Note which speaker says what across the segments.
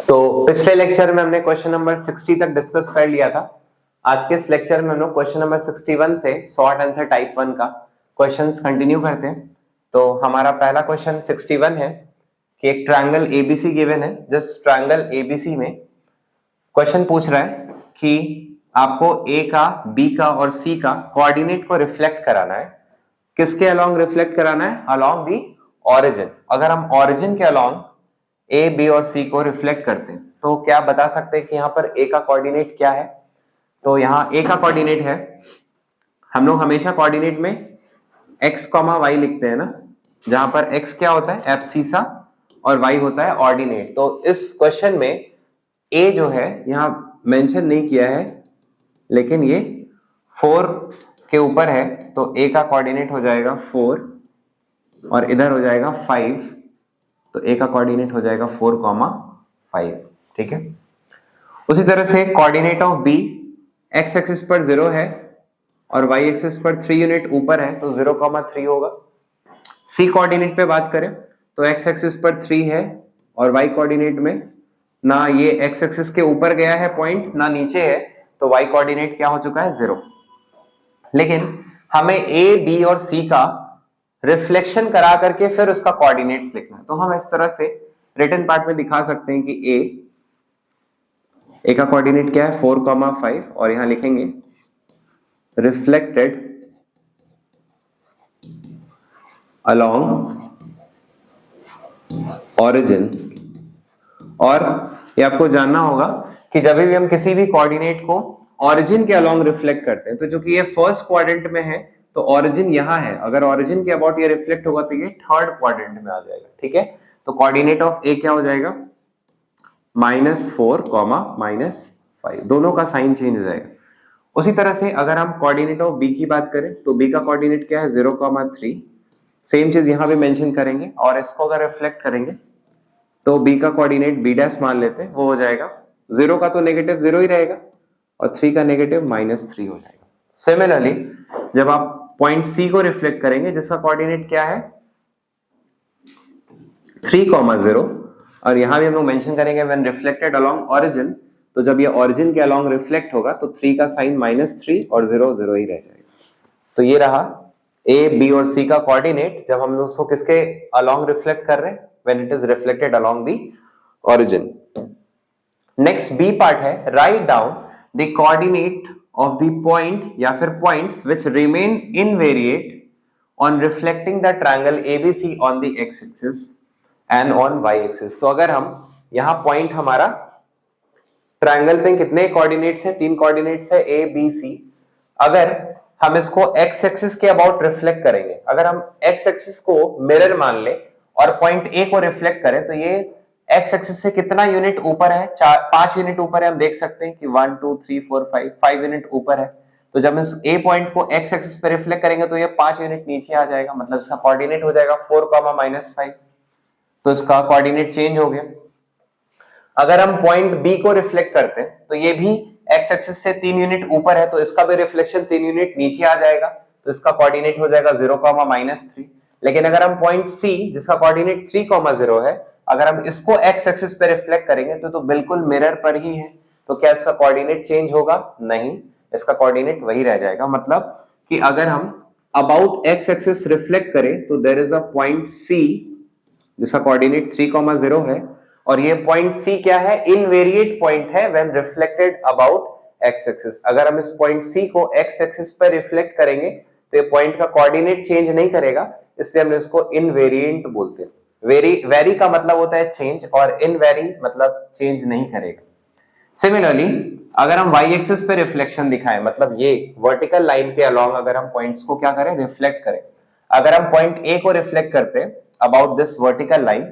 Speaker 1: तो पिछले लेक्चर में हमने क्वेश्चन नंबर 60 तक डिस्कस कर लिया था। आज के इस लेक्चर में हम लोग क्वेश्चन नंबर 61 से शॉर्ट आंसर टाइप 1 का क्वेश्चंस कंटिन्यू करते हैं। तो हमारा पहला क्वेश्चन 61 है कि एक ट्रायंगल एबीसी गिवन है। जिस ट्रायंगल एबीसी में क्वेश्चन पूछ रहा है कि आपको ए का, बी का और सी का कोऑर्डिनेट को रिफ्लेक्ट कराना है। किसके अलोंग रिफ्लेक्ट कराना है? Along the origin. अगर हम ऑरिजिन के अलोंग ए, बी और सी को रिफ्लेक्ट करते हैं तो क्या बता सकते हैं कि यहाँ पर ए का कोऑर्डिनेट क्या है? तो यहाँ ए का कोऑर्डिनेट है, हम लोग हमेशा कोऑर्डिनेट में x, y लिखते हैं ना, जहां पर x क्या होता है? एब्सिसा और y होता है ऑर्डिनेट। तो इस क्वेश्चन में a जो है यहाँ मेंशन नहीं किया है, लेकिन ये 4 के ऊपर है, तो a का कोऑर्डिनेट हो जाएगा 4 और इधर हो जाएगा 5, तो a का कोऑर्डिनेट हो जाएगा 4, 5। ठीक है। उसी तरह से coordinate of b x axis पर 0 है और y एक्सिस पर 3 यूनिट ऊपर है, तो 0, 3 होगा। c कोऑर्डिनेट पे बात करें तो x एक्सिस पर 3 है और y कोऑर्डिनेट में ना ये x एक्सिस के ऊपर गया है पॉइंट, ना नीचे है, तो y कोऑर्डिनेट क्या हो चुका है? 0। लेकिन हमें a, b और c का रिफ्लेक्शन करा करके फिर उसका कोऑर्डिनेट्स लिखना है। तो हम इस तरह से रिटन पार्ट में दिखा सकते हैं कि a का कोऑर्डिनेट क्या है? 4, 5 और यहां लिखेंगे रिफ्लेक्टेड अलोंग ओरिजिन। और ये आपको जानना होगा कि जब भी हम किसी भी कोऑर्डिनेट को ओरिजिन के अलोंग रिफ्लेक्ट करते हैं, तो जो कि ये फर्स्ट क्वाड्रेंट में है तो ओरिजिन यहां है, अगर ओरिजिन के अबाउट ये रिफ्लेक्ट होगा तो ये थर्ड क्वाड्रेंट में आ जाएगा। ठीक है। तो कोऑर्डिनेट ऑफ ए क्या हो जाएगा? -4, -5, दोनों का साइन चेंज हो जाएगा। उसी तरह से अगर हम कोऑर्डिनेट ऑफ बी की बात करें तो बी का कोऑर्डिनेट क्या है? 0, 3। सेम चीज यहां भी मेंशन करेंगे और इसको अगर रिफ्लेक्ट करेंगे तो बी का कोऑर्डिनेट बी डैश मान लेते हैं, वो हो जाएगा 0 का तो नेगेटिव 0 ही रहेगा और 3 का नेगेटिव -3 हो जाएगा। सिमिलरली जब आप पॉइंट सी को रिफ्लेक्ट करेंगे जिसका कोऑर्डिनेट क्या है? 3, 0 और यहां भी हम लोग मेंशन करेंगे व्हेन रिफ्लेक्टेड अलोंग ओरिजिन, तो जब ये ओरिजिन के अलोंग रिफ्लेक्ट होगा तो 3 का साइन -3 और 0, 0 ही रह जाएगा। तो ये रहा ए, बी और सी का कोऑर्डिनेट जब हम लोग उसको किसके अलोंग रिफ्लेक्ट कर रहे हैं? When it is reflected along the origin. Next B part है, right down the coordinate of the point या फिर points which remain invariant on reflecting the triangle ABC on the X axis and on Y axis. तो अगर हम यहां point हमारा triangle पे कितने कोऑर्डिनेट्स हैं? 3 कोऑर्डिनेट्स है ए, बी, सी। अगर हम इसको एक्स एक्सिस के अबाउट रिफ्लेक्ट करेंगे, अगर हम एक्स एक्सिस को मिरर मान ले और पॉइंट ए को रिफ्लेक्ट करें तो ये एक्स एक्सिस से कितना यूनिट ऊपर है? 5 यूनिट ऊपर है। हम देख सकते हैं कि 1, 2, 3, 4, 5 यूनिट ऊपर है। तो जब इस ए पॉइंट को एक्स एक्सिस पे रिफ्लेक्ट करेंगे तो ये 5 यूनिट नीचे आ जाएगा, मतलब इसका कोऑर्डिनेट हो जाएगा 4, -5। तो इसका कोऑर्डिनेट चेंज हो गया। अगर हम पॉइंट बी को रिफ्लेक्ट करते हैं तो ये भी एक्स एक्सिस से 3 यूनिट ऊपर है, तो इसका भी रिफ्लेक्शन 3 यूनिट नीचे आ जाएगा, तो इसका कोऑर्डिनेट हो जाएगा 0, -3। लेकिन अगर हम पॉइंट सी जिसका कोऑर्डिनेट 3, 0 है, अगर हम इसको एक्स एक्सिस पे रिफ्लेक्ट करेंगे तो बिल्कुल मिरर पर ही है, तो क्या इसका कोऑर्डिनेट चेंज होगा? नहीं, इसका कोऑर्डिनेट वही रह जाएगा। मतलब कि अगर हम अबाउट एक्स एक्सिस रिफ्लेक्ट करें तो there is a point C जिसका कोऑर्डिनेट 3, 0 है और ये पॉइंट सी क्या है? इनवेरिएट पॉइंट है when reflected about x axis. अगर हम इस पॉइंट सी को एक्स एक्सिस पर रिफ्लेक्ट करेंगे तो ये पॉइंट का कोऑर्डिनेट चेंज नहीं करेगा, इसलिए हम इसको इनवेरिएंट बोलते हैं। वेरी का मतलब होता है चेंज और इनवेरी मतलब चेंज नहीं करेगा। सिमिलरली अगर हम y एक्सिस पे रिफ्लेक्शन दिखाएं, मतलब ये वर्टिकल लाइन के अलोंग अगर हम पॉइंट्स को क्या करें? रिफ्लेक्ट करें। अगर हम पॉइंट ए को रिफ्लेक्ट करते हैं अबाउट दिस वर्टिकल लाइन,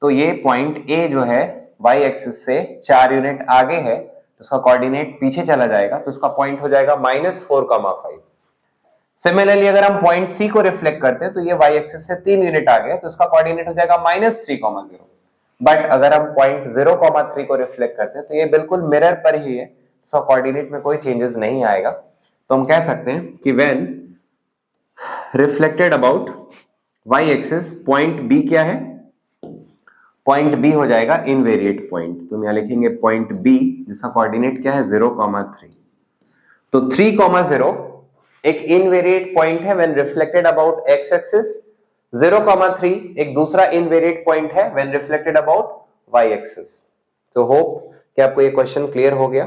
Speaker 1: तो ये पॉइंट ए जो है y एक्सिस से 4 यूनिट आगे है, तो उसका कोऑर्डिनेट पीछे चला जाएगा, तो उसका पॉइंट हो जाएगा -4, 5। सिमिलरली अगर हम पॉइंट सी को रिफ्लेक्ट करते हैं तो ये y एक्सिस से 3 यूनिट आगे है, तो उसका कोऑर्डिनेट हो जाएगा -3, 0। बट अगर हम पॉइंट 0, 3 को रिफ्लेक्ट करते हैं तो ये बिल्कुल मिरर पर ही है, सो कोऑर्डिनेट में कोई चेंजेस नहीं आएगा। तो हम कह सकते हैं कि when reflected about y axis, point B क्या है? पॉइंट बी हो जाएगा इनवेरिएट पॉइंट। तो हम यहाँ लिखेंगे पॉइंट बी जिसका कोऑर्डिनेट क्या है 0,3। तो 3,0 एक इनवेरिएट पॉइंट है when reflected about x axis, 0,3 एक दूसरा इनवेरिएट पॉइंट है when reflected about y axis. तो होप कि आपको ये क्वेश्चन क्लियर हो गया।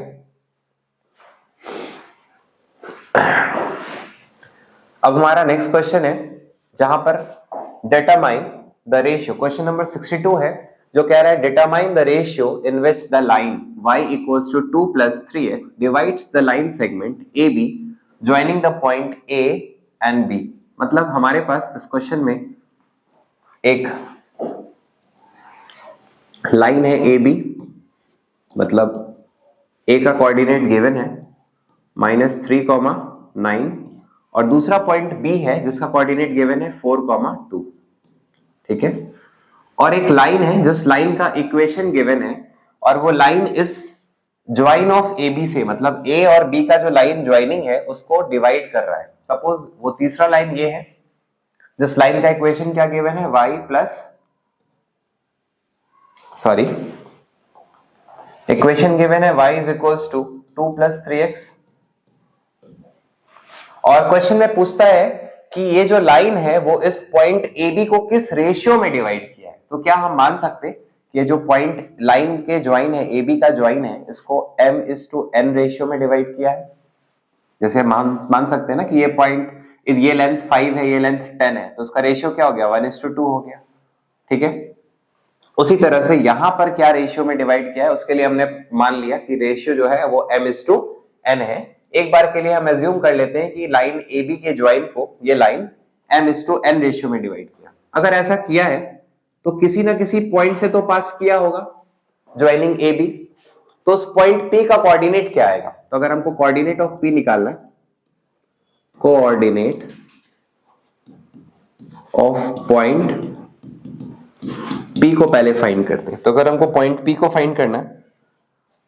Speaker 1: अब हमारा नेक्स्ट क्वेश्चन है जहां पर determine the ratio, question number 62 है, जो कह रहा है determine the ratio in which the line y equals to 2 + 3x divides the line segment AB joining the point A and B। मतलब हमारे पास इस क्वेश्चन में एक लाइन है AB, मतलब A का कोऑर्डिनेट गिवन है -3,9 और दूसरा पॉइंट B है जिसका कोऑर्डिनेट गिवन है 4,2। ठीक है, और एक लाइन है जिस लाइन का इक्वेशन गिवन है और वो लाइन इस ज्वाइन ऑफ ए बी से, मतलब ए और बी का जो लाइन ज्वाइनिंग है उसको डिवाइड कर रहा है। सपोज वो तीसरा लाइन ये है जिस लाइन का इक्वेशन क्या गिवन है y प्लस इक्वेशन गिवन है y is equals to 2 + 3x और क्वेश्चन में पूछता है कि ये जो लाइन है वो इस पॉइंट ए बी को किस रेशियो में डिवाइड किया है। तो क्या हम मान सकते कि ये जो पॉइंट लाइन के ज्वाइन है ए बी का ज्वाइन है इसको m/n रेशियो में डिवाइड किया है। जैसे मान सकते हैं ना कि ये पॉइंट, ये लेंथ 5 है, ये लेंथ 10 है, तो उसका रेशियो क्या हो गया 1:2 हो गया। ठीक है, उसी तरह से यहां पर क्या रेशियो में डिवाइड किया है उसके लिए हमने मान लिया कि रेशियो जो है वो m/n है। एक बार के लिए हम एज्यूम कर लेते हैं कि लाइन ए बी के ज्वाइन को ये लाइन m/n रेशियो में डिवाइड किया। अगर ऐसा किया है तो किसी ना किसी पॉइंट से तो पास किया होगा ज्वाइनिंग ए बी, तो उस पॉइंट P का कोऑर्डिनेट क्या आएगा। तो अगर हमको कोऑर्डिनेट ऑफ P निकालना है, कोऑर्डिनेट ऑफ पॉइंट P को पहले फाइंड करते हैं। तो अगर हमको पॉइंट P को फाइंड करना है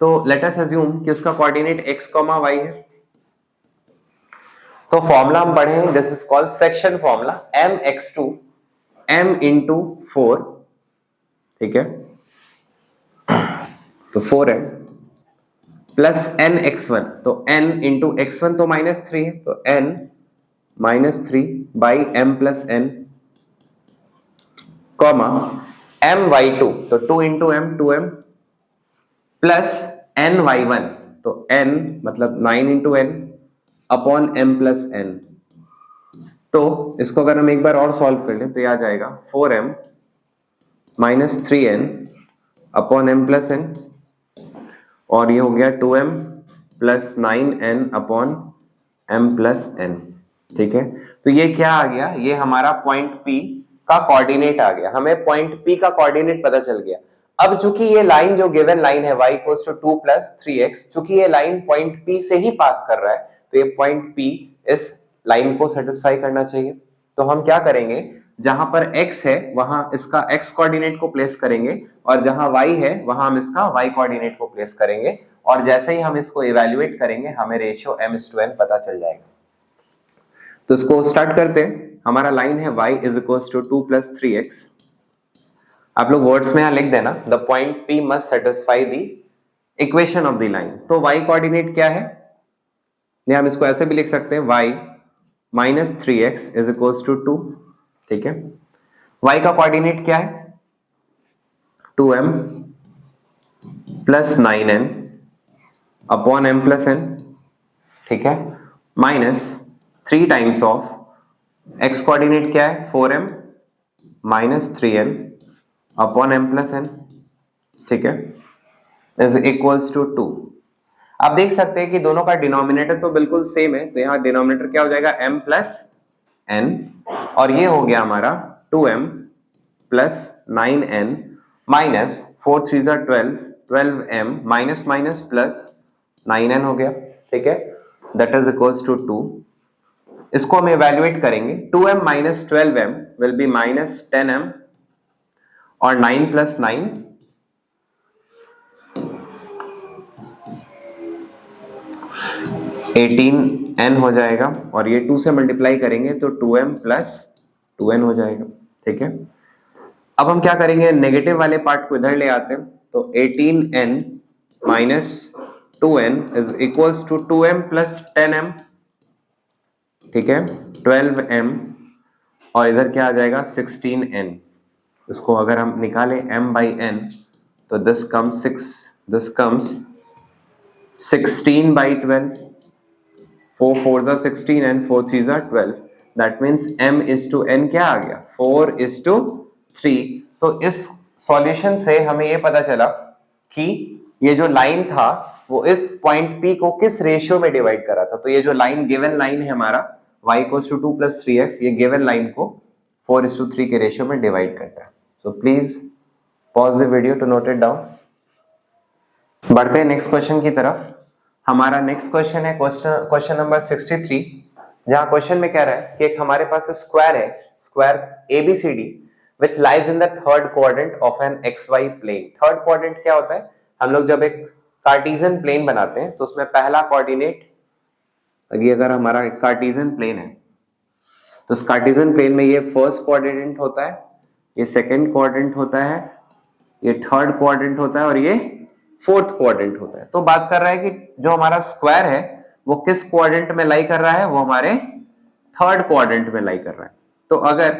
Speaker 1: तो लेट अस अज्यूम कि उसका कोऑर्डिनेट x, y है। तो फॉर्मूला हम पढ़ेंगे, this is called section formula, mx2 m into 4। ठीक है, तो 4m प्लस nx1, तो n into x1 तो -3 है, तो n -3 by m plus n, comma my2 तो 2 into m 2m plus ny1 तो n मतलब 9 into n upon m plus n। तो इसको अगर हम एक बार और सॉल्व कर लें तो ये आ जाएगा 4m minus 3n upon m plus n, और ये हो गया 2m plus 9n upon m plus n। ठीक है, तो ये क्या आ गया, ये हमारा पॉइंट P का कोऑर्डिनेट आ गया। हमें पॉइंट P का कोऑर्डिनेट पता चल गया। अब चूंकि ये लाइन जो गिवन लाइन है y इक्वल्स टू 2 + 3x, चूंकि ये लाइन पॉइंट P से ही पास कर रहा है तो ये पॉइंट P इस लाइन को सेटिस्फाई करना चाहिए। तो हम क्या करेंगे, जहां पर x है वहां इसका x कोऑर्डिनेट को प्लेस करेंगे और जहां y है वहां हम इसका y कोऑर्डिनेट को प्लेस करेंगे, और जैसे ही हम इसको इवैल्यूएट करेंगे हमें रेशियो m/n पता चल जाएगा। तो इसको स्टार्ट करते हैं। हमारा लाइन है y is equals to 2 + 3x। आप लोग वर्ड्स में यहां लिख देना, the point P must satisfy the equation of the line. तो y कोऑर्डिनेट क्या है, या हम इसको ऐसे भी लिख सकते हैं, y minus 3x is equals to 2। ठीक है, y का कोऑर्डिनेट क्या है 2m plus 9n upon m plus n। ठीक है, minus 3 times of x coordinate क्या है 4m minus 3n upon m plus n। ठीक है, इज इक्वल्स टू 2। आप देख सकते हैं कि दोनों का डिनोमिनेटर तो बिल्कुल सेम है, तो यहाँ डिनोमिनेटर क्या हो जाएगा m प्लस n, और ये हो गया हमारा 2m plus 9n minus 4 3 12 12m minus minus plus 9n हो गया। ठीक है, दैट इज इक्वल्स टू 2। इसको हम इवैल्यूएट करेंगे, 2m minus 12m will be minus 10m और 9 प्लस 9 18n हो जाएगा, और ये 2 से मल्टीप्लाई करेंगे तो 2m प्लस 2n हो जाएगा। ठीक है, अब हम क्या करेंगे, नेगेटिव वाले पार्ट को इधर ले आते हैं, तो 18n minus 2n is equals to 2m plus 10m, ठीक है, 12m, और इधर क्या आ जाएगा 16n। इसको अगर हम निकालें m by n, तो this comes 16 by 12, 4 4s are 16 and 4 3s are 12, that means m is to n क्या आ गया 4 is to 3। तो इस सॉल्यूशन से हमें ये पता चला कि ये जो लाइन था वो इस पॉइंट P को किस रेशियो में डिवाइड कर रहा था। तो ये जो लाइन गिवन लाइन है हमारा y equals to 2 plus 3x, ये गिवन लाइन को 4:3 के रेशियो में डिवाइड करता है। So please pause the video to note it down. बढ़ते हैं नेक्स्ट क्वेश्चन की तरफ। हमारा नेक्स्ट क्वेश्चन है क्वेश्चन नंबर 63, जहां क्वेश्चन में कह रहा है कि एक हमारे पास स्क्वायर है, square ABCD which lies in the third quadrant of an XY plane। Third quadrant क्या होता है, हम लोग जब एक कार्टेशियन प्लेन बनाते हैं तो उसमें पहला कोऑर्डिनेट, अगर हमारा एक कार्टेशियन प्लेन है तो उस कार्टेशियन प्लेन में ये फर्स्ट क्वाड्रेंट होता है, ये सेकंड क्वाड्रेंट होता है, ये थर्ड क्वाड्रेंट होता है और ये फोर्थ क्वाड्रेंट होता है। तो बात कर रहा है कि जो हमारा स्क्वायर है वो किस क्वाड्रेंट में लाई कर रहा है, वो हमारे थर्ड क्वाड्रेंट में लाई कर रहा है। तो अगर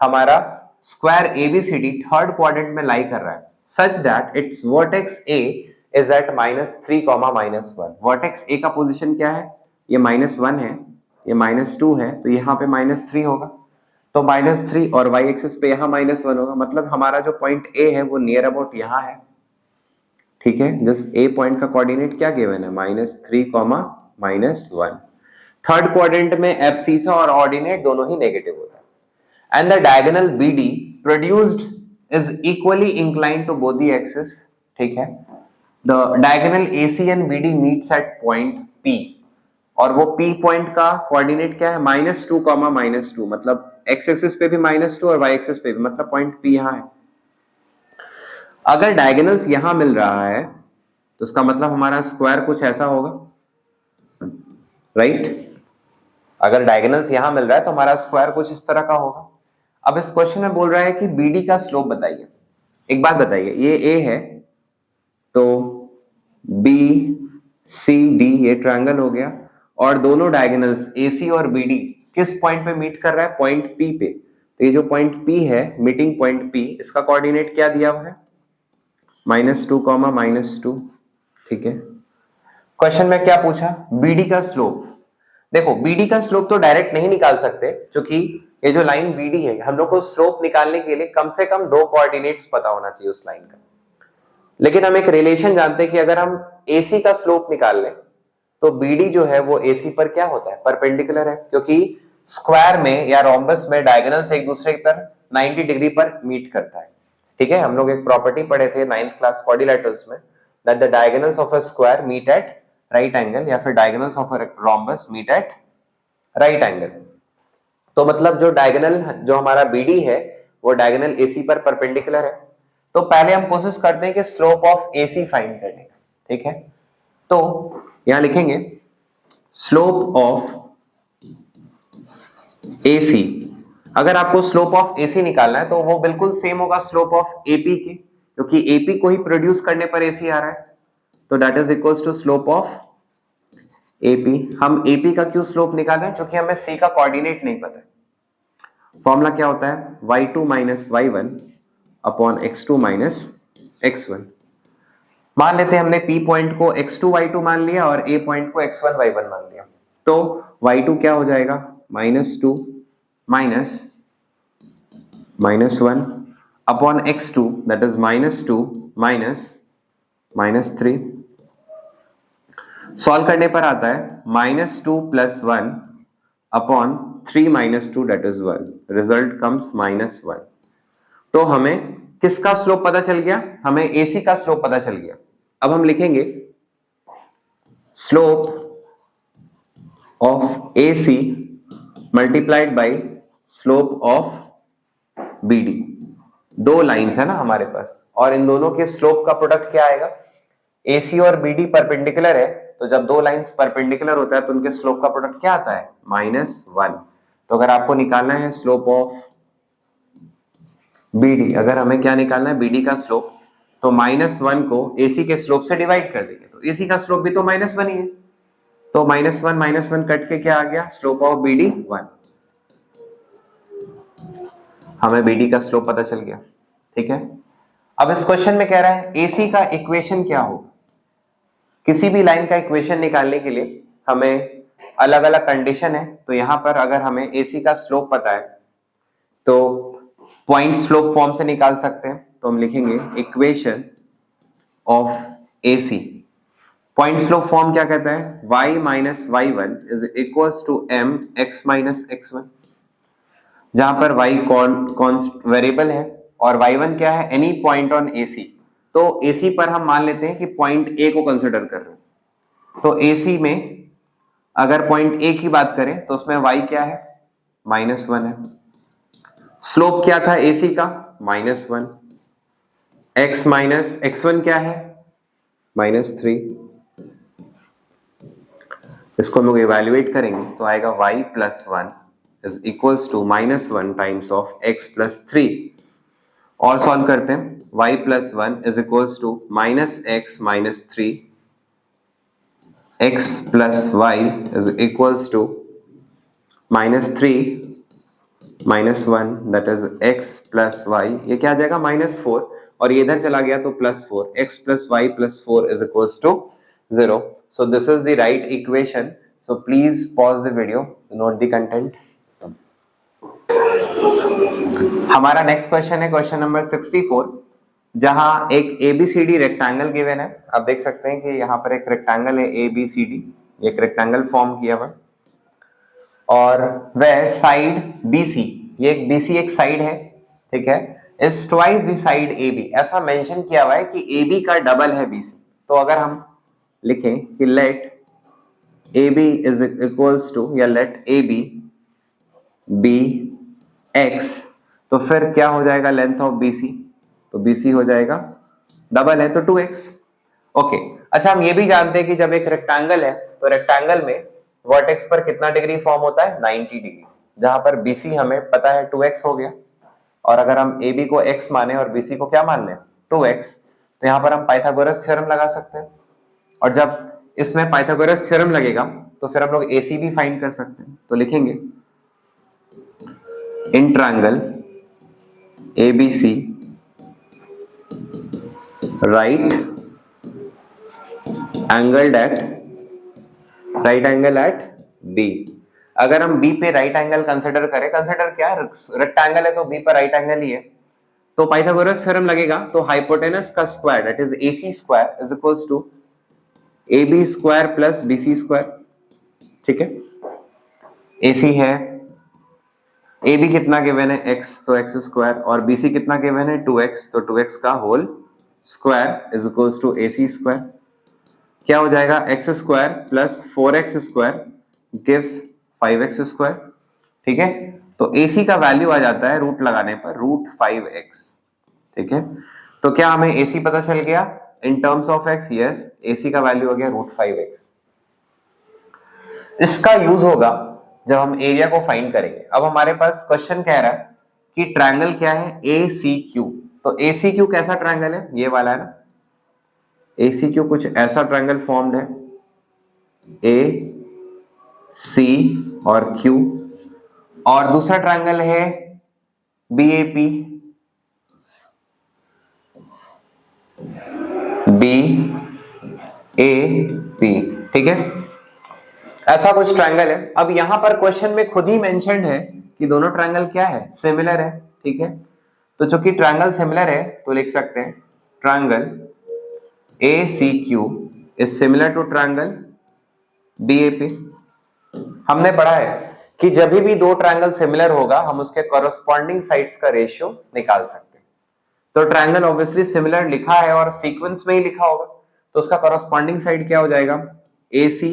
Speaker 1: हमारा स्क्वायर ABCD थर्ड क्वाड्रेंट में लाई कर रहा है such that it's vertex A is at -3, -1। Vertex A का पोजीशन क्या है, ये -1 है, ये -2 है, तो यहाँ पे -3 होगा, तो -3 और y एक्सिस पे यहाँ -1 होगा, मतलब हमारा जो पॉइंट A है वो नियर अबाउट यहाँ है, ठीक है। जस्ट A पॉइंट का कोऑर्डिनेट क्या गिवन है, -3, -1। थर्ड क्वाड्रेंट में एब्सिसा और ऑर्डिनेट दोनों ही नेगेटिव होता है। And the diagonal BD produced is equally inclined to both the axis, ठीक है। The diagonal AC and BD meets at point P, और वो P पॉइंट का कोऑर्डिनेट क्या है, -2, -2, मतलब x एक्सिस पे भी -2 और y एक्सिस पे भी, मतलब पॉइंट P यहाँ है। अगर डायगोनल्स यहां मिल रहा है तो उसका मतलब हमारा स्क्वायर कुछ ऐसा होगा, राइट। अगर डायगोनल्स यहां मिल रहा है तो हमारा स्क्वायर कुछ इस तरह का होगा। अब इस क्वेश्चन में बोल रहा है कि BD का स्लोप बताइए। एक बात बताइए, ये A है तो BCD ये ट्रायंगल हो गया, और दोनों डायगोनल्स AC और BD किस पॉइंट पे मीट कर रहा है, पॉइंट P पे। तो ये जो पॉइंट P है, मीटिंग पॉइंट P, इसका कोऑर्डिनेट क्या दिया हुआ है, -2, -2, ठीक है। क्वेश्चन में क्या पूछा, BD का स्लोप। देखो BD का स्लोप तो डायरेक्ट नहीं निकाल सकते, क्योंकि ये जो लाइन BD है, हम लोग को स्लोप निकालने के लिए कम से कम 2 कोऑर्डिनेट्स पता होना चाहिए उस लाइन का। लेकिन हम एक रिलेशन जानते हैं कि अगर हम AC का स्लोप निकाल लें तो BD जो है वो AC पर क्या होता है, परपेंडिकुलर है, क्योंकि स्क्वायर में या रोम्बस में डायगोनल्स एक दूसरे पर 90 डिग्री पर मीट करता है, ठीक है। हम लोग एक प्रॉपर्टी पढ़े थे 9th क्लास क्वाड्रिलेटरल्स में, that the diagonals of a square meet at right angle, या फिर diagonals of a rhombus meet at right angle. तो मतलब जो डायगोनल जो हमारा BD है वो डायगोनल AC पर परपेंडिकुलर है। तो पहले हम कोशिश करते हैं कि स्लोप ऑफ AC फाइंड करने का, ठीक है। तो यहां लिखेंगे स्लोप ऑफ AC। अगर आपको स्लोप ऑफ AC निकालना है तो वो बिल्कुल सेम होगा स्लोप ऑफ AP के, क्योंकि AP को ही प्रोड्यूस करने पर AC आ रहा है, तो that is equals to slope of AP। हम AP का क्यों स्लोप निकाल रहे हैं, क्योंकि हमें C का कोऑर्डिनेट नहीं पता है। फॉर्मूला क्या होता है, y2 minus y1 upon x2 minus x1। मान लेते हैं हमने P पॉइंट को x2 y2 मान लिया और A पॉइंट को x1 y1 मान लिया, तो y2 क्या हो जाएगा, -2 -1 upon x2 that is -2 -3। Solve करने पर आता है -2 + 1 upon 3 - 2 that is 1, result comes -1। तो हमें किसका स्लोप पता चल गया, हमें AC का स्लोप पता चल गया। अब हम लिखेंगे slope of AC multiplied by slope of BD। दो लाइंस है ना हमारे पास, और इन दोनों के स्लोप का प्रोडक्ट क्या आएगा, AC और BD परपेंडिकुलर है, तो जब दो लाइंस परपेंडिकुलर होता है तो उनके स्लोप का प्रोडक्ट क्या आता है, -1। तो अगर आपको निकालना है स्लोप ऑफ BD, अगर हमें क्या निकालना है BD का स्लोप, तो -1 को AC के स्लोप से डिवाइड कर देंगे, तो AC का स्लोप भी तो -1 ही है, तो -1 कट के क्या आ गया, स्लोप ऑफ BD 1। हमें BD का स्लोप पता चल गया। ठीक है, अब इस क्वेश्चन में कह रहा है AC का इक्वेशन क्या होगा। किसी भी लाइन का इक्वेशन निकालने के लिए हमें अलग अलग कंडीशन है, तो यहां पर अगर हमें AC का स्लोप पता है तो पॉइंट स्लोप फॉर्म से निकाल सकते हैं, तो हम लिखेंगे equation of AC। Point slope form क्या कहता है, y minus y1 is equals to m x minus x1, जहां पर y कौन वेरिएबल है और y1 क्या है, एनी पॉइंट ऑन AC। तो AC पर हम मान लेते हैं कि पॉइंट A को कंसिडर कर रहे हैं, तो AC में अगर पॉइंट A की बात करें तो उसमें y क्या है, -1 है। स्लोप क्या था AC का, -1। x माइनस x1 क्या है, -3। इसको हम लोग इवेल्युएट करेंगे तो आएगा y plus 1 is equals to -1 times of x plus 3। और सॉल्व करते हैं, y plus 1 is equals to -x minus 3, x plus y is equals to -3 -1 that is x plus y, ये क्या आ जाएगा -4, और ये इधर चला गया तो +4, x plus y plus 4 is equals to 0। So this is the right equation. So please pause the video to note the content. हमारा नेक्स्ट क्वेश्चन है क्वेश्चन नंबर 64, जहां एक ABCD रेक्टेंगल गिवन है। आप देख सकते हैं कि यहाँ पर एक रेक्टेंगल है ABCD, एक रेक्टेंगल फॉर्म किया हुआ, और वह साइड BC, ये एक BC एक साइड है, ठीक है, is twice the side AB। ऐसा मेंशन किया हुआ है कि AB का डबल है BC। तो अगर हम लिखें कि let AB is equals to, या लेट AB बी x, तो फिर क्या हो जाएगा लेंथ ऑफ BC, तो BC हो जाएगा, डबल है तो 2x। ओके, अच्छा हम ये भी जानते हैं कि जब एक रेक्टेंगल है तो रेक्टेंगल में वर्टेक्स पर कितना डिग्री फॉर्म होता है, 90 डिग्री, जहां पर BC हमें पता है 2x हो गया, और अगर हम AB को x माने और BC को क्या मान लें, 2x, तो यहां पर हम पाइथागोरस थ्योरम लगा सकते हैं, और जब इसमें पाइथागोरस थ्योरम लगेगा तो फिर हम लोग AC भी फाइंड कर सकते हैं। तो लिखेंगे in triangle ABC right angle at B। अगर हम B पे राइट एंगल कंसिडर करें, कंसिडर क्या है, रेक्टेंगल है तो B पर राइट एंगल ही है, तो पाइथागोरस थ्योरम लगेगा, तो हाइपोटेनस का square that is AC square is equals to AB square plus BC square. ठीक है, AC है, AB कितना गिवन है x, तो x स्क्वायर, और BC कितना गिवन है 2x, तो 2x का whole square is equals to AC square. क्या हो जाएगा, x square plus 4x square gives 5x square. ठीक है, तो AC का वैल्यू आ जाता है रूट लगाने पर √5x। ठीक है, तो क्या हमें AC पता चल गया in terms of x, yes, AC का वैल्यू हो गया √5x। इसका यूज होगा जब हम एरिया को फाइंड करेंगे। अब हमारे पास क्वेश्चन कह रहा है कि ट्रायंगल क्या है, ACQ। तो ACQ कैसा ट्रायंगल है, ये वाला है ना, ACQ कुछ ऐसा ट्रायंगल फॉर्म्ड है, AC और Q, और दूसरा ट्रायंगल है BAP, BAP। ठीक है, ऐसा कुछ ट्रायंगल है। अब यहां पर क्वेश्चन में खुद ही मेंशन्ड है कि दोनों ट्रायंगल क्या है, सिमिलर है। ठीक है, तो चूंकि ट्रायंगल सिमिलर है तो लिख सकते हैं triangle ACQ is similar to triangle BAP। हमने पढ़ा है कि जब भी दो ट्रायंगल सिमिलर होगा हम उसके कॉरेस्पॉन्डिंग साइड्स का रेशियो निकाल सकते हैं। तो ट्रायंगल ऑब्वियसली सिमिलर लिखा है और सीक्वेंस में ही लिखा होगा, तो उसका कॉरेस्पॉन्डिंग साइड क्या हो जाएगा, AC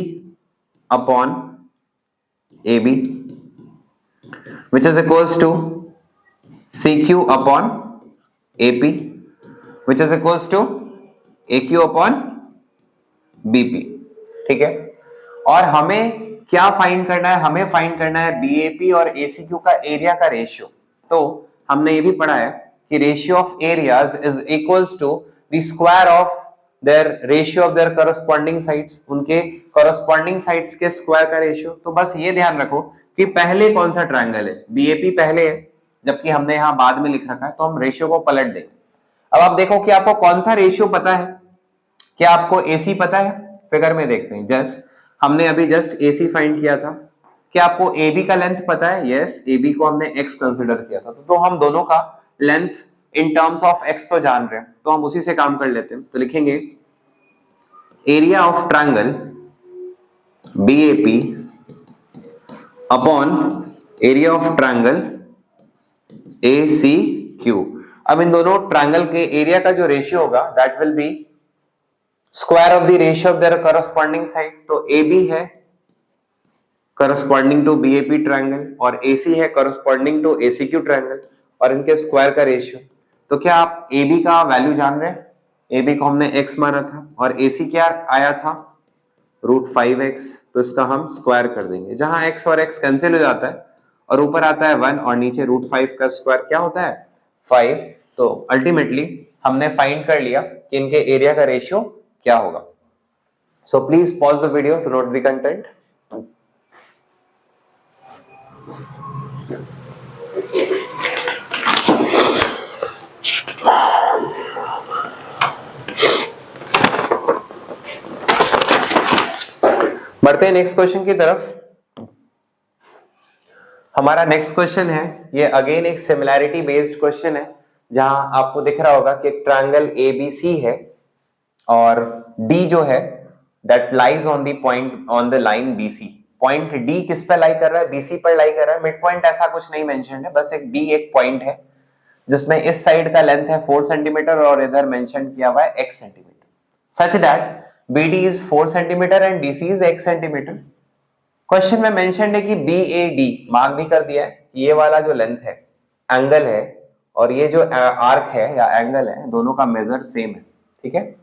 Speaker 1: upon AB, which is equals to CQ upon AP, which is equals to AQ upon BP। ठीक है, और हमें क्या फाइंड करना है, हमें फाइंड करना है BAP और ACQ का एरिया का रेशियो। तो हमने ये भी पढ़ा है कि ratio of areas is equals to the square of their ratio of their corresponding sides, उनके करस्पॉन्डिंग साइड्स के स्क्वायर का रेशियो। तो बस ये ध्यान रखो कि पहले कौन सा ट्रायंगल है, बीएपी पहले है, जबकि हमने यहां बाद में लिख रखा है, तो हम रेशियो को पलट देंगे। अब आप देखो कि आपको कौन सा रेशियो पता है, क्या आपको एसी पता है? फिगर में देखते हैं। जस्ट हमने अभी जस्ट एसी फाइंड किया था। क्या आपको एबी का लेंथ पता है? यस, एबी को हमने एक्स कंसीडर किया था, तो हम दोनों का length in terms of x तो जान रहे हैं, तो हम उसी से काम कर लेते हैं। तो लिखेंगे area of triangle BAP upon area of triangle ACQ। अब इन दोनों ट्रायंगल के एरिया का जो रेशियो होगा that will be square of the ratio of their corresponding side. तो AB है करस्पॉन्डिंग टू BAP ट्रायंगल और AC है करस्पॉन्डिंग टू ACQ ट्रायंगल, और इनके स्क्वायर का रेशियो। तो क्या आप AB का वैल्यू जान रहे हैं? AB को हमने x माना था और AC क्या आया था? √5x। तो इसका हम स्क्वायर कर देंगे, जहां x और x कैंसिल हो जाता है और ऊपर आता है 1 और नीचे √5 का स्क्वायर क्या होता है? 5। तो अल्टीमेटली हमने फाइंड कर लिया कि इनके एरिया का रेशियो क्या होगा। So please pause the video to note the content. बढ़ते हैं नेक्स्ट क्वेश्चन की तरफ। हमारा नेक्स्ट क्वेश्चन है, ये अगेन एक सिमिलैरिटी बेस्ड क्वेश्चन है, जहां आपको दिख रहा होगा कि एक ट्रायंगल ABC है और D जो है that lies on the point on the line BC। Point D किस पे लाई कर रहा है? BC पर लाई कर रहा है। मिड पॉइंट ऐसा कुछ नहीं मेंशन्ड है, बस एक D एक पॉइंट है जिसमें इस साइड का लेंथ है 4 सेंटीमीटर और इधर मेंशन किया हुआ है x centimetre, such that BD is 4 centimetre and DC is x centimetre. Question में मेंशन है कि BAD मार्क भी कर दिया है कि ये वाला जो लेंथ है एंगल है और ये जो आर्क है या एंगल है, दोनों का मेजर सेम है, ठीक है।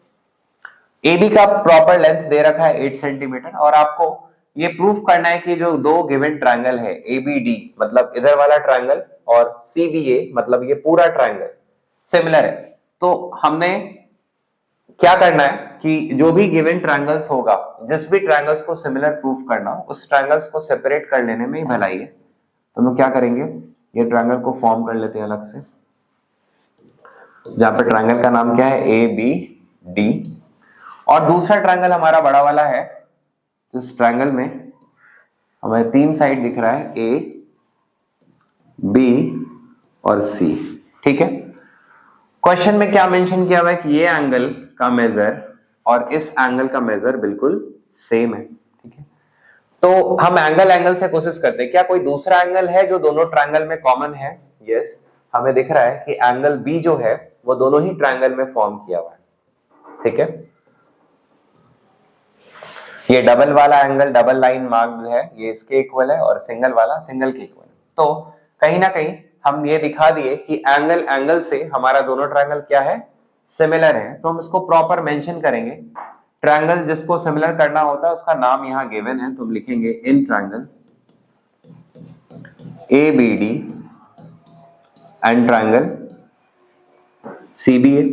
Speaker 1: AB का प्रॉपर लेंथ दे रखा है 8 सेंटीमीटर और आपको ये प्रूफ करना है कि जो दो गिवन ट्रायंगल है ABD मतलब इधर वाला ट्रायंगल और CBA मतलब ये पूरा ट्रायंगल सिमिलर है। तो हमने क्या करना है कि जो भी गिवन ट्रायंगल्स होगा, जिस भी ट्रायंगल्स को सिमिलर प्रूफ करना हो, उस ट्रायंगल्स को सेपरेट कर लेने में ही भलाई है। तो हम क्या करेंगे, ये ट्रायंगल को फॉर्म कर लेते हैं अलग से, जहां पर ट्रायंगल का नाम क्या है ABD और दूसरा ट्रायंगल हमारा बड़ा वाला है, जिस ट्रायंगल में हमें 3 साइड दिख रहा है A, B और C, ठीक है। क्वेश्चन में क्या मेंशन किया हुआ है कि ये एंगल का मेजर और इस एंगल का मेजर बिल्कुल सेम है, ठीक है। तो हम एंगल से कोशिश करते हैं, क्या कोई दूसरा एंगल है जो दोनों ट्रायंगल में कॉमन है? यस, हमें दिख रहा है कि एंगल B जो है वो दोनों ही ट्रायंगल में फॉर्म किया हुआ है, ठीक है। ये डबल वाला एंगल डबल लाइन मार्क्ड है, ये इसके इक्वल है और सिंगल वाला सिंगल के इक्वल है। तो कहीं ना कहीं हम ये दिखा दिए कि एंगल से हमारा दोनों ट्रायंगल क्या है, सिमिलर है। तो हम इसको प्रॉपर मेंशन करेंगे। ट्रायंगल जिसको सिमिलर करना होता है उसका नाम यहाँ गिवन है, तो हम लिखेंगे in triangle ABD and triangle CBA,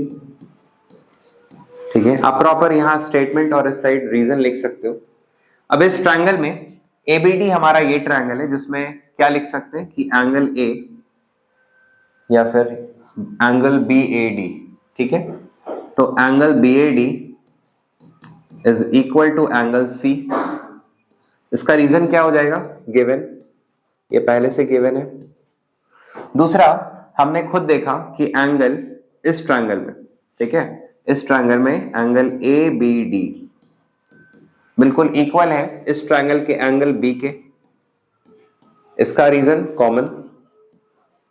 Speaker 1: ठीक है। आप प्रॉपर यहाँ स्टेटमेंट और इस साइड रीजन लिख सकते हो। अब इस ट्रायंगल में ABD हमारा ये ट्रायंगल है जिसमें क्या लिख सकते हैं कि एंगल A या फिर एंगल BAD, ठीक है। तो angle BAD is equal to angle C। इसका रीजन क्या हो जाएगा? गिवन, ये पहले से गिवन है। दूसरा, हमने खुद देखा कि एंगल इस ट्रायंगल में, ठीक है, इस ट्रायंगल में एंगल ABD बिल्कुल इक्वल है इस ट्रायंगल के एंगल B के। इसका रीजन कॉमन,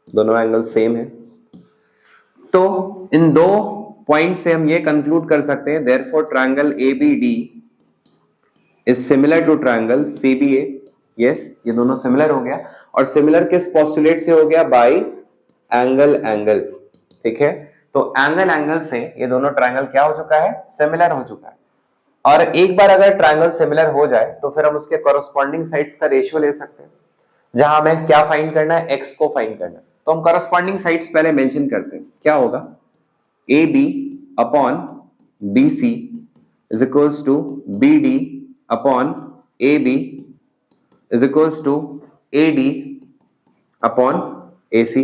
Speaker 1: दोनों एंगल सेम है। तो इन दो पॉइंट से हम ये कंक्लूड कर सकते हैं therefore triangle ABD is similar to triangle CBA। Yes, ये दोनों सिमिलर हो गया और सिमिलर किस पोस्टुलेट से हो गया? बाय एंगल, ठीक है। तो एंगल से ये दोनों ट्रायंगल क्या हो चुका है? सिमिलर हो चुका है। और एक बार अगर ट्रायंगल सिमिलर हो जाए तो फिर हम उसके कॉरस्पॉन्डिंग साइड्स का रेशियो ले सकते हैं, जहां हमें क्या फाइंड करना है? x को फाइंड करना है। तो हम करस्पॉन्डिंग साइड्स पहले मेंशन करते हैं। क्या होगा, A B upon B C is equals to B D upon A B is equals to A D upon A C.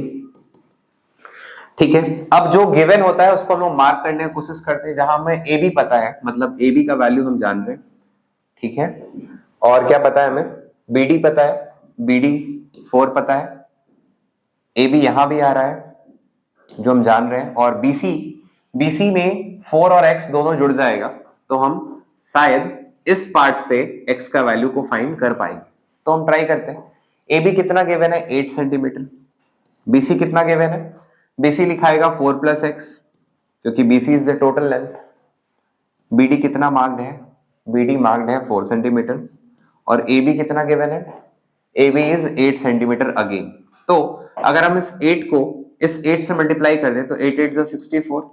Speaker 1: ठीक है, अब जो गिवन होता है उसको हम लोग मार्क करने की कोशिश करते हैं, जहां हमें ए बी पता है, मतलब ए बी का वैल्यू हम जान रहे हैं। ठीक है, और क्या पता है हमें, बी डी पता है, बी डी 4 पता है, ए बी यहां भी आ रहा है जो हम जान रहे हैं, और बीसी में 4 और x दोनों जुड़ जाएगा, तो हम शायद इस पार्ट से x का वैल्यू को फाइंड कर पाएंगे। तो हम ट्राई करते हैं। ए बी कितना गिवन है, 8 सेंटीमीटर। बीसी कितना गिवन है, बीसी लिखाएगा 4 प्लस एक्स, क्योंकि BC is the total length. BD कितना मार्क्ड है, बीडी मार्क्ड है 4 सेंटीमीटर, और ए बी कितना गिवन है, A B is 8 centimetre again. तो अगर हम इस 8 को इस 8 से मल्टीप्लाई कर दें तो 8 8 64,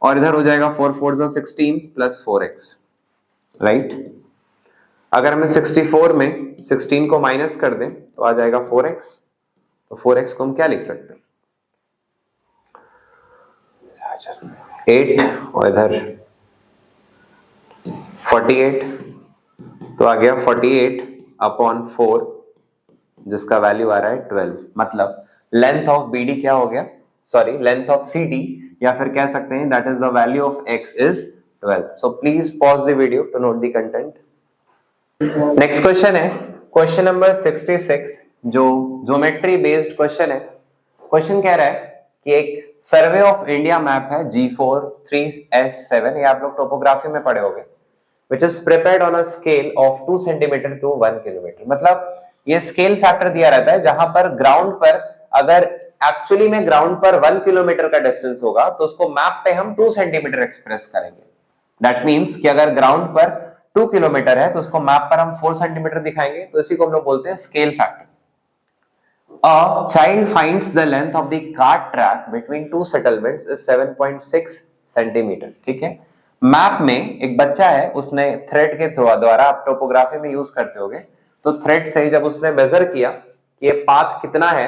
Speaker 1: और इधर हो जाएगा 4 4 16 प्लस 4x, राइट। अगर हम 64 में 16 को माइनस कर दें तो आ जाएगा 4x, तो 4x को हम क्या लिख सकते हैं, 8 और इधर 48, तो आ गया 48 अपॉन 4, जिसका वैल्यू आ रहा है 12। मतलब लेंथ ऑफ बीडी क्या हो गया, सॉरी लेंथ ऑफ सीडी, या फिर कह सकते हैं that is the value of x is 12। So please pause the video to note the content. Next question है क्वेश्चन नंबर 66, जो ज्योमेट्री बेस्ड क्वेश्चन है। क्वेश्चन कह रहा है कि एक सर्वे ऑफ इंडिया मैप है G4 3S7, ये आप लोग टोपोग्राफी में पढ़े होंगे, which is prepared on a scale of 2 centimetre to 1 kilometre. मतलब ये स्केल फैक्टर दिया रहता है, जहां पर ग्राउंड पर अगर एक्चुअली में ग्राउंड पर 1 किलोमीटर का डिस्टेंस होगा तो उसको मैप पे हम 2 सेंटीमीटर एक्सप्रेस करेंगे। दैट मींस कि अगर ग्राउंड पर 2 किलोमीटर है तो उसको मैप पर हम 4 सेंटीमीटर दिखाएंगे, तो इसी को हम लोग बोलते हैं scale factor. A child finds the length of the cart track between two settlements is 7.6 centimetre. ठीक है, मैप में एक बच्चा है, उसने थ्रेड के द्वारा, आप टोपोग्राफी में यूज करते होगे, तो थ्रेड से जब उसने मेजर किया कि ये पाथ कितना है,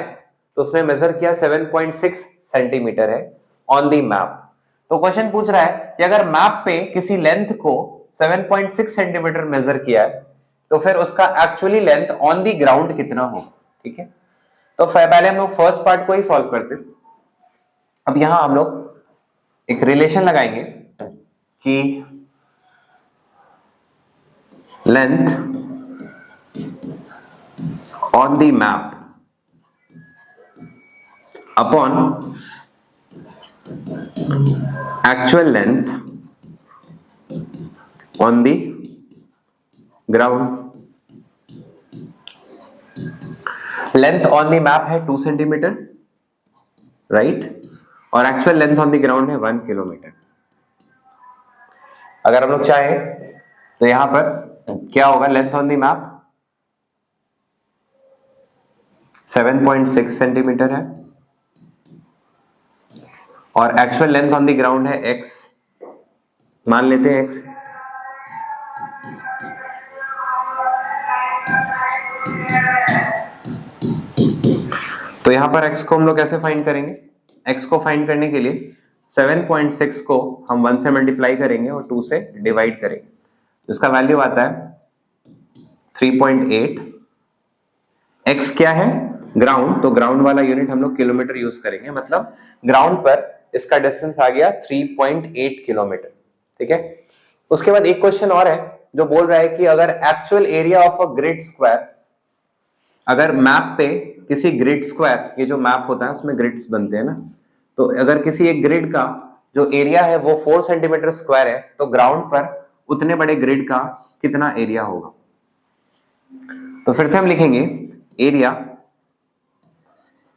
Speaker 1: तो उसने मेजर किया 7.6 सेंटीमीटर है ऑन दी मैप। तो क्वेश्चन पूछ रहा है कि अगर मैप पे किसी लेंथ को 7.6 सेंटीमीटर मेजर किया है तो फिर उसका actually length on the ground कितना होगा। ठीक है, तो पहले हम लोग फर्स्ट पार्ट को ही सॉल्व करते हैं। अब यहां हम लोग एक रिलेशन लगाएंगे कि length on the map upon actual length on the ground. Length on the map है 2 सेंटीमीटर, राइट, और actual length on the ground है 1 किलोमीटर। अगर हम लोग चाहें तो यहां पर क्या होगा, length on the map 7.6 centimetre है, और actual length on the ground है x, मान लेते हैं x। तो यहां पर x को हम लोग कैसे फाइंड करेंगे, x को फाइंड करने के लिए 7.6 को हम 1 से मल्टीप्लाई करेंगे और 2 से डिवाइड करेंगे, जिसका वैल्यू आता है 3.8। x क्या है, ग्राउंड, तो ग्राउंड वाला यूनिट हम लोग किलोमीटर यूज करेंगे, मतलब ग्राउंड पर इसका डिस्टेंस आ गया 3.8 किलोमीटर। ठीक है, उसके बाद एक क्वेश्चन और है जो बोल रहा है कि अगर actual area of a grid square, अगर मैप पे किसी ग्रिड स्क्वायर, ये जो मैप होता है उसमें ग्रिड्स बनते हैं ना, तो अगर किसी एक ग्रिड का जो एरिया है वो 4 सेंटीमीटर स्क्वायर है, तो ग्राउंड पर उतने बड़े ग्रिड का कितना एरिया होगा। तो फिर से हम लिखेंगे area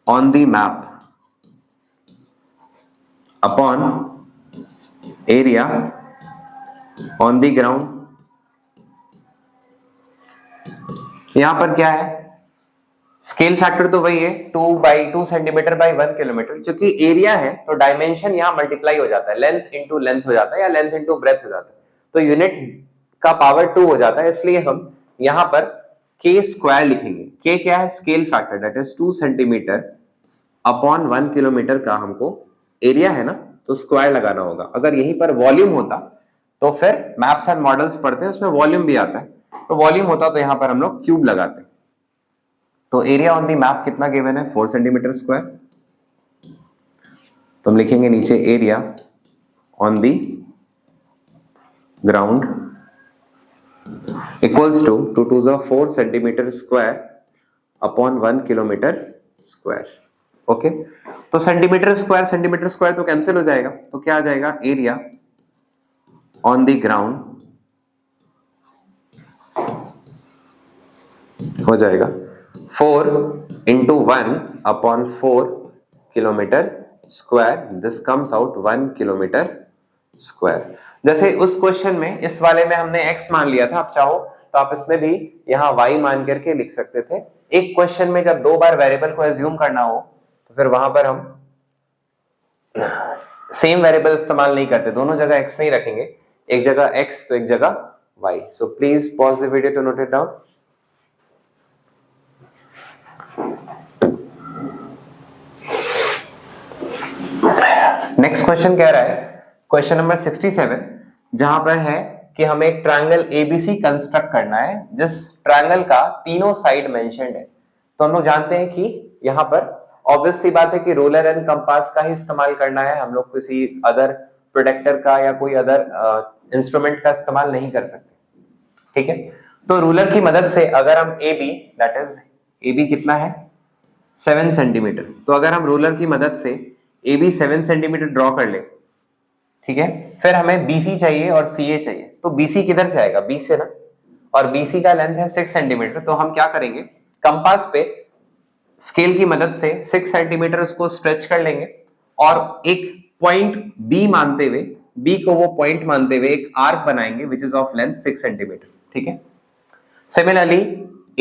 Speaker 1: on the map upon area on the ground. यहां पर क्या है, स्केल फैक्टर तो वही है 2 सेंटीमीटर बाई 1 किलोमीटर। क्योंकि एरिया है तो डायमेंशन यहां मल्टीप्लाई हो जाता है, लेंथ इंटू लेंथ हो जाता है, या लेंथ इंटू ब्रेथ हो जाता है, तो यूनिट का पावर 2 हो जाता है। इसलिए हम यहां पर k स्क्वायर लिखेंगे। k क्या है, scale factor, that is 2 centimetre upon 1 kilometre का हमको एरिया है ना, तो स्क्वायर लगाना होगा। अगर यहीं पर वॉल्यूम होता तो फिर मैप्स एंड मॉडल्स पढ़ते हैं, उसमें वॉल्यूम भी आता है, तो वॉल्यूम होता तो यहां पर हम लोग क्यूब लगाते। तो एरिया ऑन दी मैप कितना गिवन है, 4 सेंटीमीटर स्क्वायर। तो हम लिखेंगे नीचे area on the ground equals to 2 2 4 centimetre square upon 1 kilometre square. Okay, तो सेंटीमीटर स्क्वायर तो कैंसिल हो जाएगा, तो क्या आ जाएगा, एरिया ऑन द ग्राउंड हो जाएगा 4 into 1 upon 4 kilometre square, this comes out 1 kilometre square. जैसे उस क्वेश्चन में, इस वाले में हमने x मान लिया था, आप चाहो तो आप इसमें भी यहाँ y मान करके लिख सकते थे। एक क्वेश्चन में जब 2 बार वेरिएबल को एज्यूम करना हो तो फिर वहां पर हम सेम वेरिएबल इस्तेमाल नहीं करते, दोनों जगह x नहीं रखेंगे, एक जगह x तो एक जगह y। So please pause the video to note it down. Next question कह रहा है, क्वेश्चन नंबर 67, जहां पर है कि हमें एक ट्रायंगल एबीसी कंस्ट्रक्ट करना है, जिस ट्रायंगल का तीनों साइड मेंशन्ड है। तो हम लोग जानते हैं कि यहां पर ऑब्वियस सी बात है कि रोलर एंड कंपास का ही इस्तेमाल करना है, हम लोग किसी अदर प्रोटेक्टर का या कोई अदर इंस्ट्रूमेंट का इस्तेमाल नहीं कर सकते। ठीक है, तो रूलर की मदद से अगर हम AB, दैट इज AB कितना है 7 सेंटीमीटर, तो अगर हम रूलर की मदद से AB 7 सेंटीमीटर ड्रॉ कर ले, ठीक है, फिर हमें BC चाहिए और CA चाहिए। तो BC किधर से आएगा, B से ना, और BC का लेंथ है 6 सेंटीमीटर। तो हम क्या करेंगे, कंपास पे स्केल की मदद से 6 सेंटीमीटर उसको स्ट्रेच कर लेंगे और एक पॉइंट B मानते हुए, B को वो पॉइंट मानते हुए एक आर्क बनाएंगे which is of length 6 centimetre. ठीक है, सिमिलरली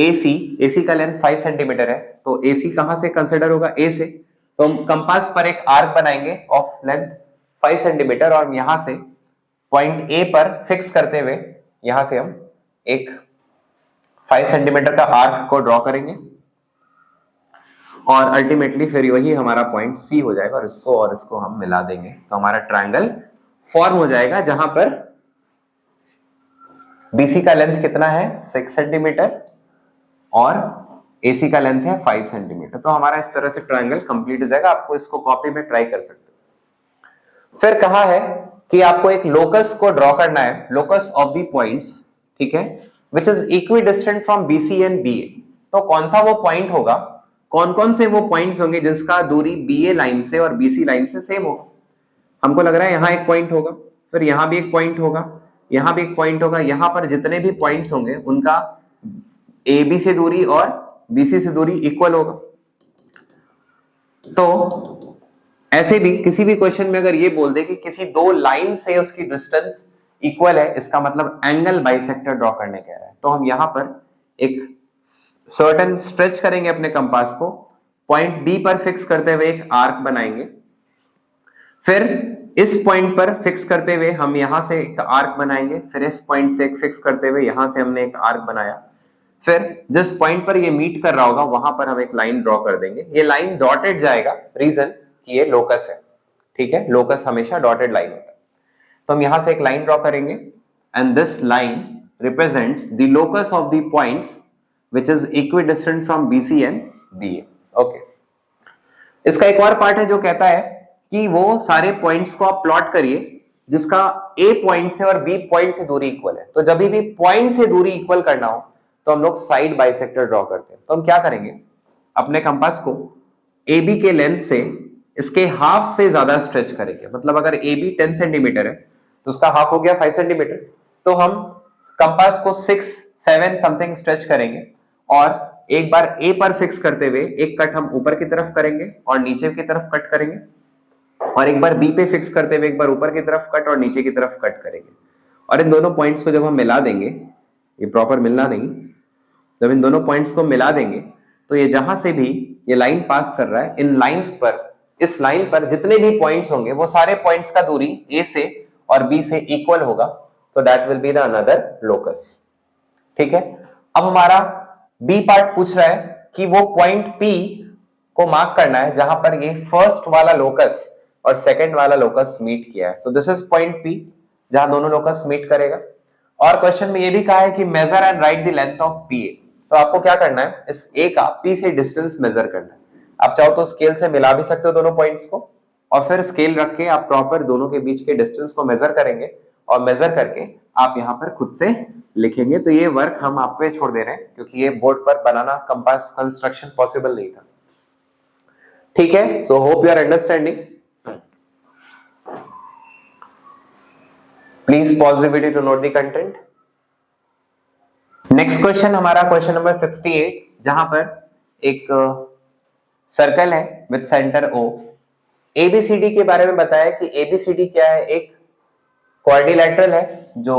Speaker 1: AC का लेंथ 5 सेंटीमीटर है, तो AC कहां से कंसिडर होगा, A से। तो हम कंपास पर एक आर्क बनाएंगे ऑफ लेंथ 5 सेंटीमीटर और यहां से पॉइंट A पर फिक्स करते हुए यहां से हम एक 5 सेंटीमीटर का आर्क को ड्रॉ करेंगे और अल्टीमेटली फिर वही हमारा पॉइंट C हो जाएगा और इसको हम मिला देंगे, तो हमारा ट्रायंगल फॉर्म हो जाएगा, जहां पर BC का लेंथ कितना है 6 सेंटीमीटर और AC का लेंथ है 5 सेंटीमीटर। तो हमारा इस तरह से ट्रायंगल कंप्लीट हो जाएगा। आपको इसको कॉपी में ट्राई कर सकते हो। फिर कहा है कि आपको एक लोकस को ड्रॉ करना है, लोकस ऑफ द पॉइंट्स, ठीक है, which is equidistant from BC and BA। तो कौन सा वो पॉइंट होगा, कौन कौन से वो पॉइंट्स होंगे जिसका दूरी BA लाइन से और BC लाइन से सेम होगा। हमको लग रहा है यहां एक पॉइंट होगा, फिर यहां भी एक पॉइंट होगा, यहां भी एक पॉइंट होगा, यहां पर जितने भी पॉइंट्स होंगे उनका AB से दूरी और BC से दूरी इक्वल होगा। तो ऐसे भी किसी भी क्वेश्चन में अगर ये बोल दे कि किसी दो लाइन से उसकी डिस्टेंस इक्वल है, इसका मतलब एंगल बाइसेक्टर ड्रॉ करने कह रहा है। तो हम यहां पर एक सर्टेन स्ट्रेच करेंगे अपने कंपास को, पॉइंट B पर फिक्स करते हुए एक आर्क बनाएंगे, फिर इस पॉइंट पर फिक्स करते हुए हम यहां से एक आर्क बनाएंगे, फिर इस पॉइंट से एक फिक्स करते हुए यहां से हमने एक आर्क बनाया, फिर जिस पॉइंट पर ये मीट कर रहा होगा वहां पर हम एक लाइन ड्रॉ कर देंगे। ये लाइन डॉटेड जाएगा, रीजन कि ये लोकस है। ठीक है, लोकस हमेशा डॉटेड लाइन होता है। तो हम यहां से एक लाइन ड्रॉ करेंगे and this line represents the locus of the points which is equidistant from BC and BA। Okay, इसका एक और पार्ट है जो कहता है कि वो सारे पॉइंट्स को आप प्लॉट करिए जिसका A पॉइंट से और B पॉइंट से दूरी इक्वल है। तो जब भी पॉइंट से दूरी इक्वल करना हो तो हम लोग साइड बाइसेक्टर ड्रॉ करते हैं। तो हम क्या करेंगे, अपने कंपास को AB के लेंथ से इसके हाफ से ज्यादा स्ट्रेच करेंगे। मतलब अगर AB 10 सेंटीमीटर है तो उसका हाफ हो गया 5 सेंटीमीटर। तो हम कंपास को 6 7 समथिंग स्ट्रेच करेंगे और एक बार A पर फिक्स करते हुए एक कट हम ऊपर की तरफ करेंगे और नीचे की तरफ कट करेंगे, और एक बार B पे फिक्स करते हुए एक बार ऊपर की तरफ कट और नीचे की तरफ कट करेंगे। और इन दोनों पॉइंट्स को जब हम मिला देंगे, ये प्रॉपर मिलना नहीं, जब इन दोनों पॉइंट्स को मिला देंगे तो ये जहां से भी ये लाइन पास कर रहा है, इन लाइंस पर, इस लाइन पर जितने भी पॉइंट्स होंगे वो सारे पॉइंट्स का दूरी A से और B से इक्वल होगा। तो that will be the another locus. ठीक है, अब हमारा B पार्ट पूछ रहा है कि वो पॉइंट P को मार्क करना है जहां पर ये फर्स्ट वाला लोकस और सेकंड वाला लोकस मीट किया है। तो दिस इज पॉइंट पी जहां दोनों लोकस मीट करेगा। और क्वेश्चन में ये भी कहा है कि measure and write the length of P A. तो आपको क्या करना है, इस ए का पी से डिस्टेंस मेजर करना है। आप चाहो तो स्केल से मिला भी सकते हो दोनों पॉइंट्स को, और फिर स्केल रख के आप प्रॉपर दोनों के बीच के डिस्टेंस को मेजर करेंगे और मेजर करके आप यहाँ पर खुद से लिखेंगे। तो ये वर्क हम आप पे छोड़ दे रहे हैं क्योंकि ये बोर्ड पर बनाना कंपास कंस्ट्रक्शन पॉसिबल नहीं था। ठीक है, तो hope you are understanding. Please pause the video to note the content. Next question हमारा क्वेश्चन नंबर 68, जहां पर एक सर्कल है विद सेंटर ओ। एबीसीडी के बारे में बताया कि एबीसीडी क्या है, एक क्वाड्रिलैटरल है जो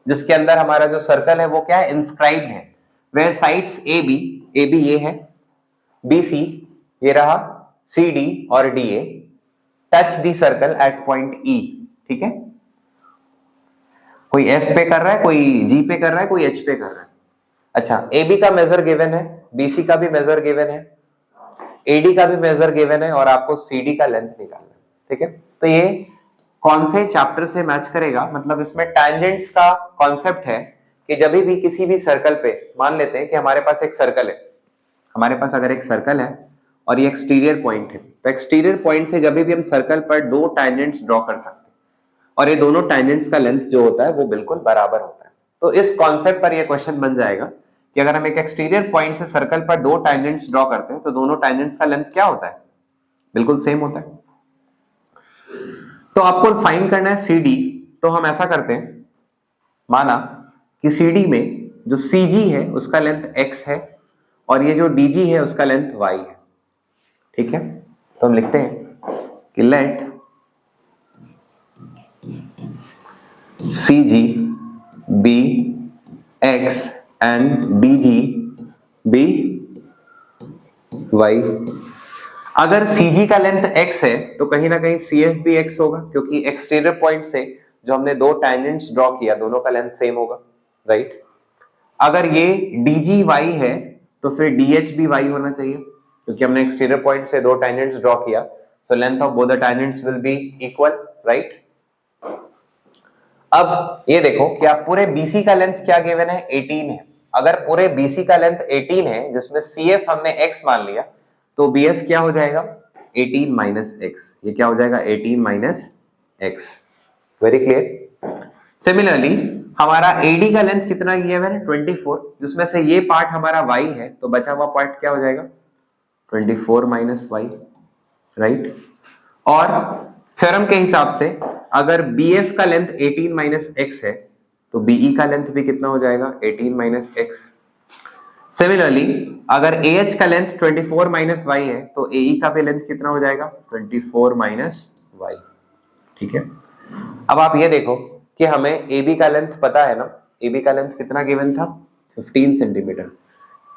Speaker 1: जिसके अंदर हमारा जो सर्कल है वो क्या है, इंस्क्राइब्ड है। वह साइड्स ए बी ये है, बी सी ये रहा, सी डी और D a touch the circle eight point ई। ठीक है, कोई एफ पे कर रहा है, कोई जी पे कर रहा है, कोई एच पे कर रहा है। अच्छा, ए बी का मेजर गिवन है, बी सी का भी मेजर गिवन है, एडी का भी मेजर गिवन है और आपको सीडी का लेंथ निकालना है। ठीक है, तो ये कौन से चैप्टर से मैच करेगा, मतलब इसमें टैंजेंट्स का कॉन्सेप्ट है कि जब भी किसी भी सर्कल पे, मान लेते हैं कि हमारे पास एक सर्कल है, हमारे पास अगर एक सर्कल है और ये एक्सटीरियर पॉइंट है, तो एक्सटीरियर पॉइंट से जब भी हम सर्कल पर दो टैंजेंट्स ड्रॉ कर सकते हैं और ये दोनों टैंजेंट्स का लेंथ जो होता है वो बिल्कुल बराबर होता है। तो इस कॉन्सेप्ट पर ये क्वेश्चन बन जाएगा कि अगर हम एक एक्सटीरियर पॉइंट से सर्कल पर दो टैंजेंट्स ड्रॉ करते हैं तो दोनों टैंजेंट्स का लेंथ क्या होता है, बिल्कुल सेम होता है। तो आपको फाइंड करना है CD। तो हम ऐसा करते हैं, माना कि CD में जो CG है उसका लेंथ x है और ये जो DG है उसका लेंथ y है। ठीक है, तो हम लिखते हैं कि late CG be x and DG be y। अगर CG का लेंथ x है तो कहीं ना कहीं CF भी x होगा, क्योंकि एक्सटीरियर पॉइंट से जो हमने दो टैंजेंट्स ड्रॉ किया दोनों का लेंथ सेम होगा, राइट। अगर ये DG y है तो फिर DH भी y होना चाहिए, क्योंकि हमने एक्सटीरियर पॉइंट से दो टैंजेंट्स ड्रॉ किया, so length of both the tangents will be equal, right. अब ये देखो कि आप पूरे BC का लेंथ क्या गिवन है, 18 है। अगर पूरे BC का लेंथ 18 है जिसमें CF हमने x मान लिया, तो BF क्या हो जाएगा, 18 माइनस x। ये क्या हो जाएगा, 18 minus x। Very clear. Similarly हमारा AD का लेंथ कितना गिवन है, 24, जिसमें से ये पार्ट हमारा y है, तो बचा हुआ पार्ट क्या हो जाएगा, 24 माइनस y, राइट। और थ्योरम के हिसाब से अगर BF का लेंथ 18 माइनस x है तो BE का लेंथ भी कितना हो जाएगा, 18 माइनस x। सिमिलरली अगर AH का लेंथ 24 माइनस y है तो AE का भी लेंथ कितना हो जाएगा, 24 माइनस y। ठीक है, अब आप ये देखो कि हमें AB का लेंथ पता है ना, AB का लेंथ कितना गिवन था, 15 सेंटीमीटर।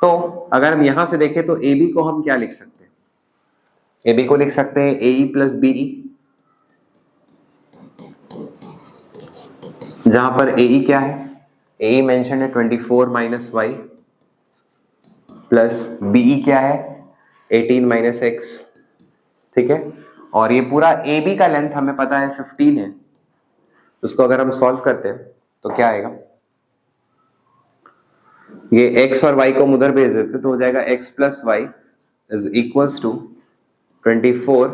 Speaker 1: तो अगर हम यहां से देखें तो AB को हम क्या लिख सकते हैं, AB को लिख सकते हैं AE प्लस BE, जहां पर AE क्या है, AE मेंशन है 24 माइनस y प्लस BE क्या है, 18 माइनस x। ठीक है, और ये पूरा AB का लेंथ हमें पता है 15 है, उसको अगर हम सॉल्व करते हैं तो क्या आएगा, ये x और y को उधर भेज देते तो हो जाएगा x plus y is equals to 24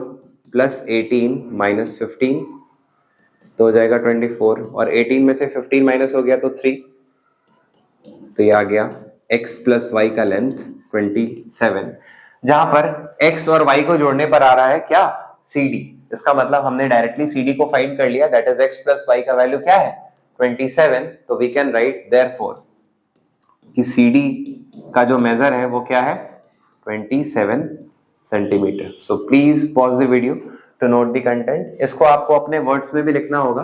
Speaker 1: plus 18 minus 15, तो हो जाएगा 24, और 18 में से 15 माइनस हो गया तो 3, तो ये आ गया x प्लस y का लेंथ 27, जहां पर x और y को जोड़ने पर आ रहा है क्या, CD। इसका मतलब हमने डायरेक्टली CD को फाइंड कर लिया, that is x plus y का वैल्यू क्या है, 27। तो वी कैन राइट देयरफॉर कि CD का जो मेजर है वो क्या है, 27 centimetre. So please pause the video to note the content. इसको आपको अपने वर्ड्स में भी लिखना होगा।